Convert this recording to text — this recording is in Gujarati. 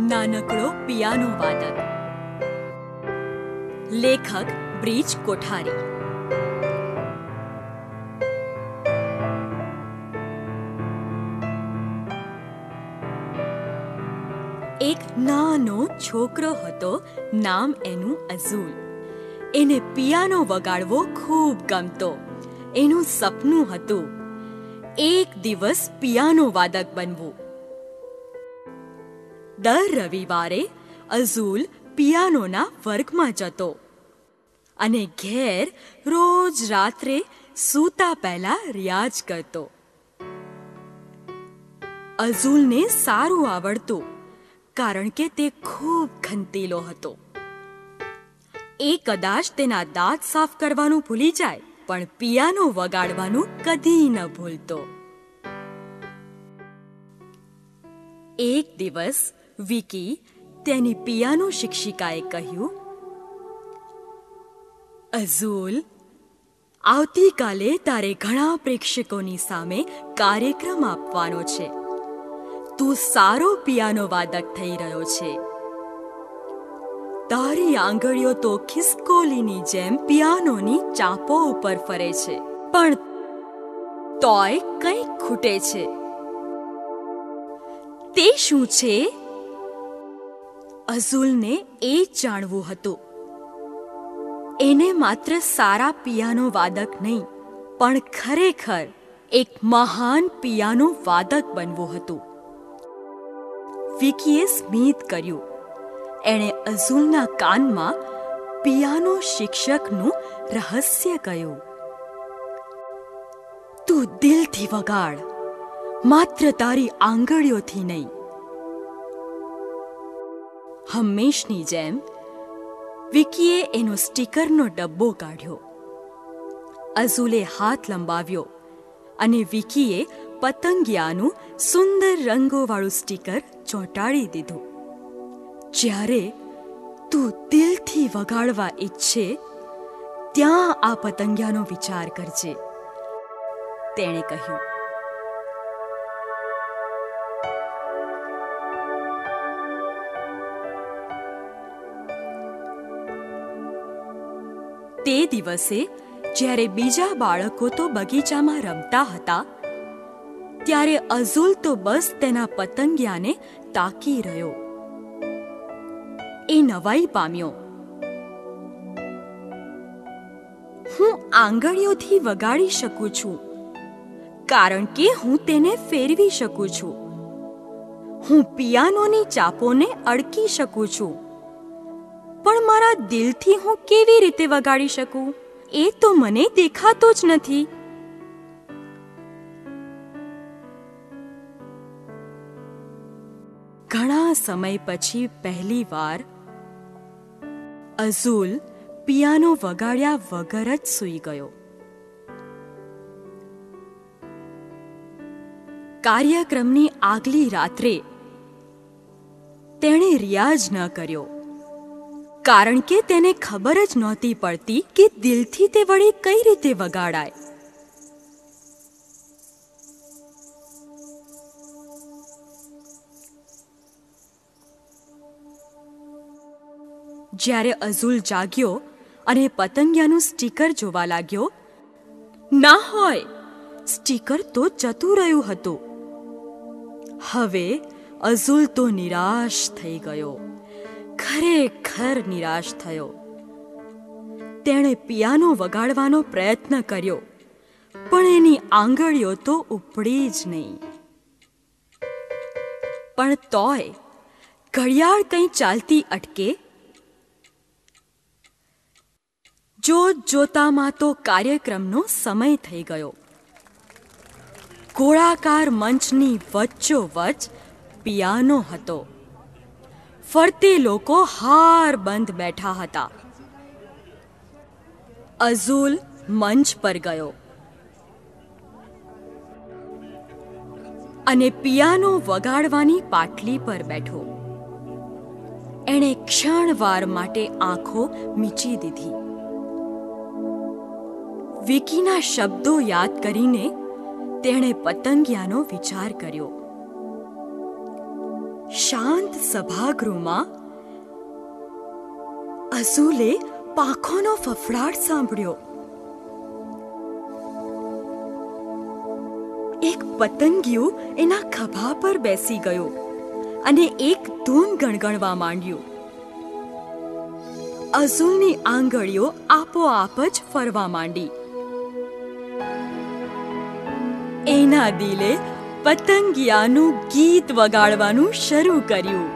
નાનકડો પિયાનો વાદક. લેખક બ્રિજ કોઠારી. એક નાનો છોકરો હતો, નામ એનું અઝુલ. એને પિયાનો વગાડવો ખૂબ ગમતો. એનું સપનું હતું એક દિવસ પિયાનો વાદક બનવું. દર રવિવારે અઝુલ પિયાનોના વર્ગમાં જતો અને ઘેર રોજ રાત્રે સૂતા પહેલા રિયાઝ કરતો. અઝુલને સારું આવડતું, કારણ કે તે ખૂબ ખંતીલો હતો. એ કદાચ તેના દાંત સાફ કરવાનું ભૂલી જાય, પણ પિયાનો વગાડવાનું કદી ન ભૂલતો. એક દિવસ વિકી, તેની પિયાનો શિક્ષિકાએ કહ્યું, અઝુલ, આવતીકાલે તારે ઘણા પ્રેક્ષકોની સામે કાર્યક્રમ આપવાનો છે. તું સારો પિયાનો વાદક થઈ રહ્યો છે. તારી આંગળીઓ તો ખિસકોલીની જેમ પિયાનોની ચાપો ઉપર ફરે છે, પણ તોય કંઈક ખૂટે છે. તે શું છે? અઝુલને એ જાણવું હતું. એને માત્ર સારા પિયાનો વાદક નહીં, પણ ખરેખર એક મહાન પિયાનો વાદક બનવું હતું. વિકીએ સ્મિત કર્યું. એણે અઝુલના કાનમાં પિયાનો શિક્ષકનું રહસ્ય કહ્યું. તું દિલથી વગાડ, માત્ર તારી આંગળીઓથી નહીં. હંમેશની જેમ વિકીએ એનો સ્ટીકરનો ડબ્બો કાઢ્યો. અઝુલે હાથ લંબાવ્યો અને વિકીએ પતંગિયાનું સુંદર રંગોવાળું સ્ટીકર ચોંટાડી દીધું. જ્યારે તું દિલથી વગાડવા ઈચ્છે, ત્યાં આ પતંગિયાનો વિચાર કરજે, તેણે કહ્યું. તે દિવસે જ્યારે બીજા બાળકો તો બગીચામાં રમતા હતા, ત્યારે અઝુલ તો બસ તેના પતંગિયાને તાકી રહ્યો. એ નવાઈ પામ્યો. હું આંગળીઓથી વગાડી શકું છું, કારણ કે હું તેને ફેરવી શકું છું. હું પિયાનોની ચાપોને અડકી શકું છું, પણ મારા દિલથી હું કેવી રીતે વગાડી શકું, એ તો મને દેખાતો જ નથી. ઘણા સમય પછી પહેલીવાર અઝુલ પિયાનો વગાડ્યા વગર જ સૂઈ ગયો. કાર્યક્રમની આગલી રાત્રે તેણે રિયાઝ ન કર્યો, કારણ કે તેને ખબર જ નહોતી પડતી કે દિલથી તે વળી કઈ રીતે વગાડાય. જ્યારે અઝુલ જાગ્યો અને પતંગિયાનું સ્ટીકર જોવા લાગ્યો, ના હોય, સ્ટીકર તો જતું રહ્યું હતું. હવે અઝુલ તો નિરાશ થઈ ગયો, ખરેખર નિરાશ થયો. તેણે પિયાનો વગાડવાનો પ્રયત્ન કર્યો, પણ એની આંગળીઓ તો ઉપડી જ નહીં. પણ તોય ઘડિયાળ કંઈ ચાલતી અટકે? જોતામાં તો કાર્યક્રમનો સમય થઈ ગયો. ગોળાકાર મંચની વચ્ચોવચ્ચ પિયાનો હતો. ફરતે લોકો હાર બંધ બેઠા હતા. અઝુલ મંચ પર ગયો અને પિયાનો વગાડવાની પાટલી પર બેઠો. એણે ક્ષણવાર માટે આંખો મીચી દીધી. વિકીના શબ્દો યાદ કરીને તેણે પતંગિયાનો વિચાર કર્યો. શાંત સભાગૃહમાં અઝુલે પાંખોનો ફફડાટ સાંભળ્યો. એક પતંગિયું એના ખભા પર બેસી ગયો અને એક ધૂન ગણગણવા માંડ્યું. અઝુલની આંગળીઓ આપોઆપ જ ફરવા માંડી. એના દિલે પતંગિયાનું ગીત વગાડવાનું શરૂ કર્યું.